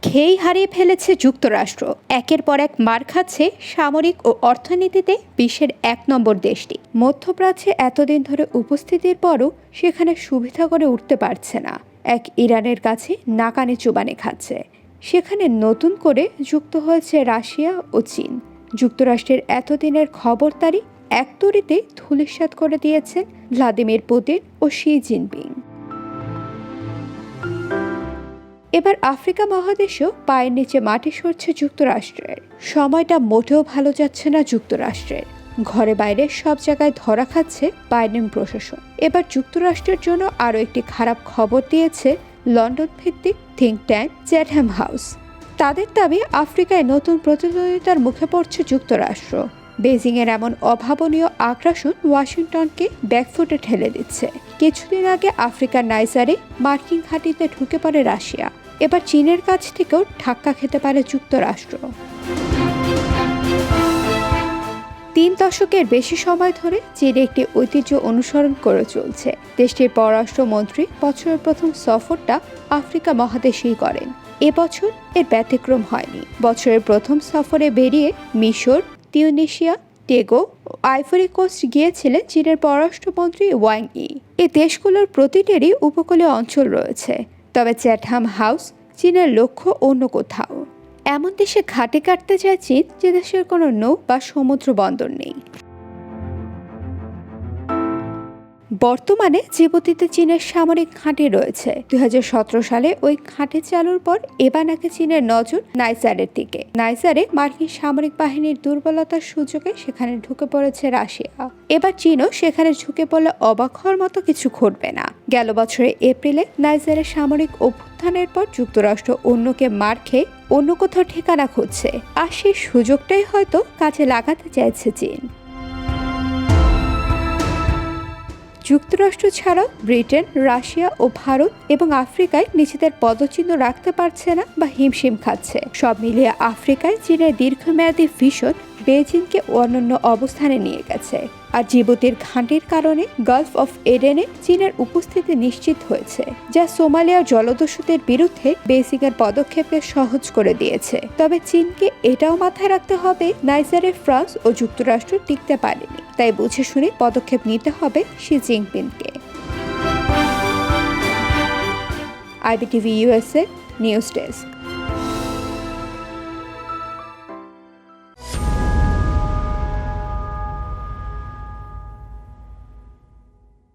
খেই হারিয়ে ফেলেছে যুক্তরাষ্ট্র। একের পর এক মার খাচ্ছে সামরিক ও অর্থনীতিতে বিশ্বের ১ নম্বর দেশটি। মধ্যপ্রাচ্যে এতদিন ধরে উপস্থিতির পরও সেখানে সুবিধা করে উঠতে পারছে না। এক ইরানের কাছে নাকানি চুবানি খাচ্ছে। সেখানে নতুন করে যুক্ত হয়েছে রাশিয়া ও চীন। যুক্তরাষ্ট্রের এতদিনের খবরদারি এক তরিতে ধূলিসাৎ করে দিয়েছেন ভ্লাদিমির পুতিন ও শি জিনপিং। এবার আফ্রিকা মহাদেশেও পায়ের নিচে মাটি সরছে যুক্তরাষ্ট্রের। সময়টা মোটেও ভালো যাচ্ছে না যুক্তরাষ্ট্রের। ঘরে বাইরে সব জায়গায় ধরা খাচ্ছে বাইডেন প্রশাসন। এবার যুক্তরাষ্ট্রের জন্য আরও একটি খারাপ খবর দিয়েছে লন্ডন ভিত্তিক থিঙ্ক ট্যাঙ্ক চ্যাটহ্যাম হাউস। তাদের দাবি আফ্রিকায় নতুন প্রতিদ্বন্দ্বিতার মুখে পড়ছে যুক্তরাষ্ট্র। বেজিংয়ের এমন অভাবনীয় আগ্রাসন ওয়াশিংটনকে ব্যাকফুটে ঠেলে দিচ্ছে। কিছুদিন আগে আফ্রিকার নাইজারে মার্কিন ঘাঁটিতে ঢুকে পড়ে রাশিয়া। এবার চীনের কাছ থেকেও ধাক্কা খেতে পারে যুক্তরাষ্ট্র। ৩ দশকের বেশি সময় ধরে চীন একটি ঐতিহ্য অনুসরণ করে চলছে। দেশটির পররাষ্ট্রমন্ত্রী বছরের প্রথম সফরটা আফ্রিকা মহাদেশেই করেন। এবছর এর ব্যতিক্রম হয়নি। বছরের প্রথম সফরে বেরিয়ে মিশর, তিউনিসিয়া, টেগো ও আইভরি কোস্ট গিয়েছিলেন চীনের পররাষ্ট্রমন্ত্রী ওয়াং ই। এই দেশগুলোর প্রতিটিরই উপকূলীয় অঞ্চল রয়েছে। তবে চ্যাটহ্যাম হাউস চীনের লক্ষ্য অন্য কোথাও। এমন দেশে ঘাঁটি কাটতে চায় চীন যে দেশের কোনো নৌ বা সমুদ্র বন্দর নেই। বর্তমানে জিবুতিতে চীনের সামরিক ঘাঁটি রয়েছে। ২০১৭ সালে ওই ঘাঁটি চালুর পর এবার নাকি চীনের নজর নাইজারের দিকে। নাইজারে মার্কিন সামরিক বাহিনীর দুর্বলতার সুযোগে সেখানে ঢুকে পড়েছে রাশিয়া। এবার চীনও সেখানে ঝুঁকে পড়লে অবাক হওয়ার মতো কিছু ঘটবে না। গেল বছরের এপ্রিলে নাইজারের সামরিক অভ্যুত্থানের পর যুক্তরাষ্ট্র অন্যকে মার খেয়ে অন্য কোথাও ঠিকানা খুঁজছে, আর সেই সুযোগটাই হয়তো কাজে লাগাতে চাইছে চীন। যুক্তরাষ্ট্র ছাড়াও ব্রিটেন, রাশিয়া ও ভারত এবং আফ্রিকায় নিজেদের পদচিহ্ন রাখতে পারছে না বা হিমশিম খাচ্ছে। সব মিলিয়ে আফ্রিকায় চীনের দীর্ঘমেয়াদী ভিশন বেজিংকে অনন্য অবস্থানে নিয়ে গেছে। আর জিবুতির ঘাঁটির কারণে গালফ অফ এডেনে চীনের উপস্থিতি নিশ্চিত হয়েছে, যা সোমালিয়ার জলদস্যুদের বিরুদ্ধে বেজিংয়ের পদক্ষেপকে সহজ করে দিয়েছে। তবে চীনকে এটাও মাথায় রাখতে হবে, নাইজারে ফ্রান্স ও যুক্তরাষ্ট্র টিকতে পারেনি। তাই বুঝে শুনে পদক্ষেপ নিতে হবে শি জিনপিংকে। IBTV USA news desk.